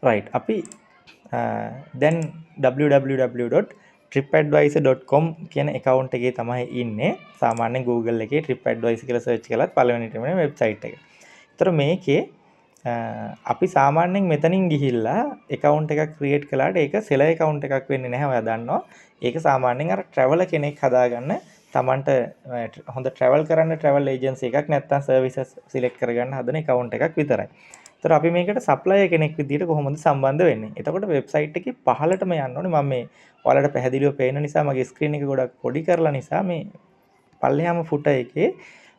right අපි දැන් www.tripadvisor.com කියන account එකේ තමයි ඉන්නේ. සාමාන්‍යයෙන් Google එකේ TripAdvisor කියලා search කළත් පළවෙනිටම එන website එක. ඒතර මේකේ අපි සාමාන්‍යයෙන් මෙතනින් ගිහිල්ලා account එකක් create කළාට ඒක seller account එකක් වෙන්නේ නැහැ. ඔයා දන්නවා. ඒක සාමාන්‍යයෙන් අර traveler කෙනෙක් හදාගන්න තමන්ට හොඳ travel කරන්න travel agency එකක් නැත්නම් services select කරගන්න හදන account එකක් විතරයි. ඒතර අපි මේකට supplier කෙනෙක් විදිහට කොහොමද සම්බන්ධ වෙන්නේ? එතකොට website එකේ පහළටම යන්න ඕනේ. මම මේ ඔයාලට පැහැදිලිව පේන නිසා මගේ screen එක ගොඩක් පොඩි කරලා නිසා මේ පල්ලෙහාම footer එකේ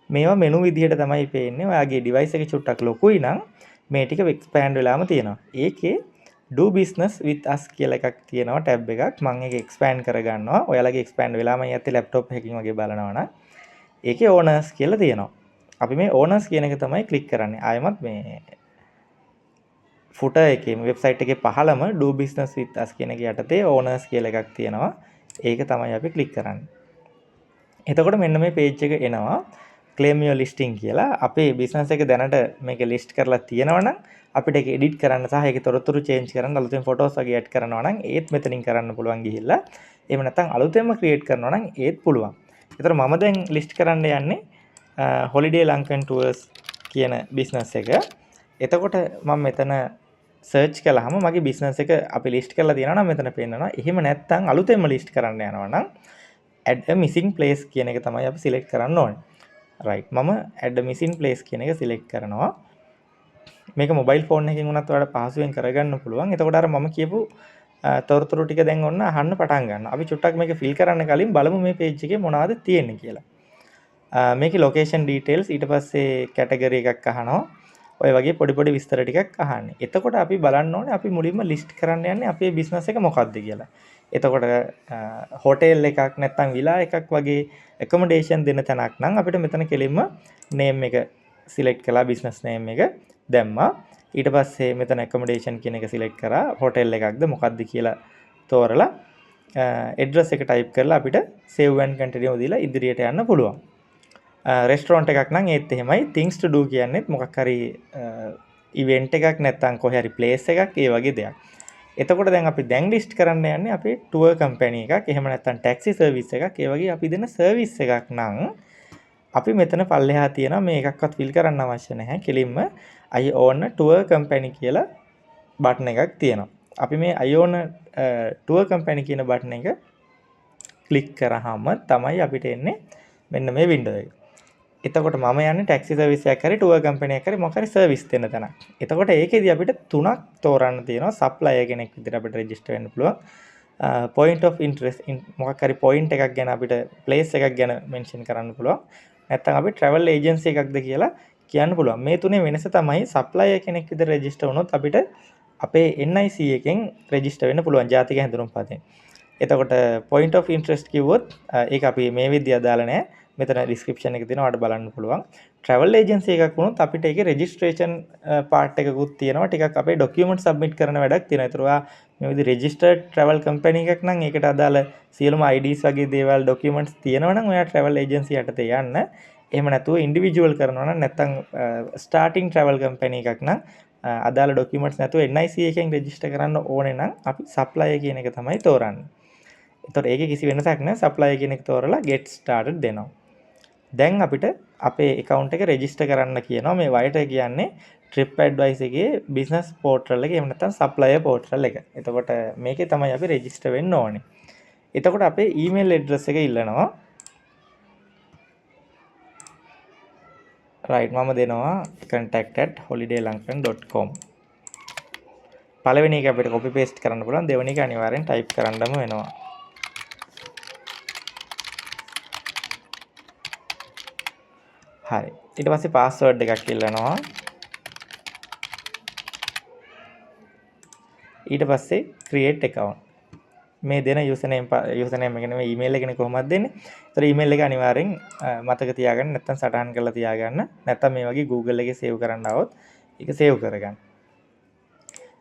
මේවා menu විදිහට තමයි පේන්නේ. ඔයාගේ device එක චුට්ටක් ලොකුයි නම් මේ ටික expand වෙලාම තියෙනවා. ඒකේ do business with us කියලා එකක් තියෙනවා tab එකක්. මම ඒක expand කරගන්නවා. ඔයාලගේ expand වෙලාම යත්තේ laptop එකකින් වගේ බලනවා නම් ඒකේ owners කියලා තියෙනවා. අපි මේ owners කියන එක තමයි click කරන්නේ. ආයෙමත් මේ footer එකේ website එකේ පහළම do business with us කියන එක යටතේ owners කියලා එකක් තියෙනවා. ඒක තමයි අපි click කරන්නේ. එතකොට මෙන්න මේ page එක එනවා. claim your listing කියලා. අපේ business එක දැනට මේක list කරලා තියෙනවා නම් අපිට ඒක edit කරන්න සහ ඒකේ තොරතුරු change කරන්න අලුතෙන් photos වගේ add කරනවා නම් ඒත් මෙතනින් කරන්න පුළුවන් ගිහිල්ලා. එහෙම නැත්නම් අලුතෙන්ම create කරනවා නම් ඒත් පුළුවන්. ඒතර මම දැන් list කරන්න යන්නේ holiday lankan tours කියන business එක. එතකොට මම මෙතන search කළාම මගේ business එක අපි list කරලා තියෙනවා නම් මෙතන පේනවා. එහෙම නැත්නම් අලුතෙන්ම list කරන්න යනවා නම් add a missing place කියන එක තමයි අපි select කරන්න ඕනේ. right මම add a missing place කියන එක select කරනවා. මේක mobile phone එකකින් වුණත් ඔයාලට පහසුවෙන් කරගන්න පුළුවන්. එතකොට අර මම කියපු තොරතුරු ටික දැන් ඔන්න අහන්න පටන් ගන්නවා. අපි චුට්ටක් මේක fill කරන්න කලින් බලමු මේ page එකේ මොනවද තියෙන්නේ කියලා. මේකේ location details ඊට පස්සේ category එකක් අහනවා. ඔය වගේ පොඩි පොඩි විස්තර ටිකක් අහන්නේ. එතකොට අපි බලන්න ඕනේ අපි මුලින්ම list කරන්න යන්නේ අපේ business එක මොකක්ද කියලා. එතකොට hotel එකක් නැත්නම් villa එකක් වගේ accommodation දෙන තැනක් නම් අපිට මෙතන කෙලින්ම name එක select කළා business name එක දැම්මා. ඊට පස්සේ මෙතන accommodation කියන එක select කරා. hotel එකක්ද මොකක්ද කියලා තෝරලා address එක type කරලා අපිට save and continue දීලා ඉදිරියට යන්න පුළුවන්. රෙස්ටරන්ට් එකක් නම් ඒත් එහෙමයි things to do කියන්නේත් මොකක් හරි ඉවෙන්ට් එකක් නැත්නම් කොහේ හරි ප්ලේස් එකක් ඒ වගේ දෙයක්. එතකොට දැන් අපි දැන් ලිස්ට් කරන්න යන්නේ අපේ ටුවර් කම්පැනි එකක් එහෙම නැත්නම් ටැක්සි සර්විස් එකක් ඒ වගේ අපි දෙන සර්විස් එකක් නම් අපි මෙතන පල්ලෙහා තියෙනවා මේ එකක්වත් ෆිල් කරන්න අවශ්‍ය නැහැ. කෙලින්ම I own a tour company කියලා බටන් එකක් තියෙනවා. අපි මේ I own a tour company කියන බටන් එක ක්ලික් කරාම තමයි අපිට එන්නේ මෙන්න මේ වින්ඩෝ එක. එතකොට මම යන්නේ ටැක්සි සර්විස් එකක් හරි ටුවර් කම්පැනි එකක් හරි මොකක් හරි සර්විස් දෙන්න තැනක්. එතකොට ඒකෙදි අපිට තුනක් තෝරන්න තියෙනවා. සප්ලයර් කෙනෙක් විදිහට අපිට රෙජිස්ටර් වෙන්න පුළුවන්. point of interest මොකක් හරි point එකක් ගැන අපිට place එකක් ගැන mention කරන්න පුළුවන්. නැත්නම් අපි travel agency එකක්ද කියලා කියන්න පුළුවන්. මේ තුනේ වෙනස තමයි සප්ලයර් කෙනෙක් විදිහට රෙජිස්ටර් වුණොත් අපිට අපේ NIC එකෙන් රෙජිස්ටර් වෙන්න පුළුවන් ජාතික හැඳුනුම්පතෙන්. එතකොට point of interest කිව්වොත් ඒක අපි මේ විදිය අදාළ නැහැ. මෙතන description එක තියෙනවා ඔයාලට බලන්න පුළුවන්. travel agency එකක් වුණොත් අපිට ඒකේ registration part එකකුත් තියෙනවා. ටිකක් අපේ document submit කරන වැඩක් තියෙනවා. ඒතර ඔයා මේ විදිහ registered travel company එකක් නම් ඒකට අදාළ සියලුම IDs වගේ දේවල් documents තියෙනවා නම් ඔයා travel agency යටතේ යන්න. එහෙම නැතුව individual කරනවා නම් නැත්නම් starting travel company එකක් නම් අදාළ documents නැතුව NIC එකෙන් register කරන්න ඕනේ නම් අපි supplier කියන එක තමයි තෝරන්නේ. ඒතර ඒකේ කිසි වෙනසක් නැහැ. supplier කියන එක තෝරලා get started දෙනවා. දැන් අපිට අපේ account එක register කරන්න කියනවා. මේ වයට කියන්නේ TripAdvisor එකේ business portal එක එහෙම නැත්නම් supplier portal එක. එතකොට මේකේ තමයි අපි register වෙන්න ඕනේ. එතකොට අපේ email address එක ඉල්ලනවා. right මම දෙනවා contact@holidaylankan.com. පළවෙනි එක අපිට copy paste කරන්න පුළුවන්. දෙවෙනි එක අනිවාර්යෙන් type කරන්නම වෙනවා. හරි. ඊට පස්සේ password එකක් ඉල්ලනවා. ඊට පස්සේ create account. මේ දෙන username එක නෙමෙයි email එකනේ කොහොමද දෙන්නේ. ඒතර email එක අනිවාර්යෙන් මතක තියාගන්න නැත්නම් සටහන් කරලා තියාගන්න. නැත්නම් මේ වගේ Google එකේ save කරන්න આવොත් ඒක save කරගන්න.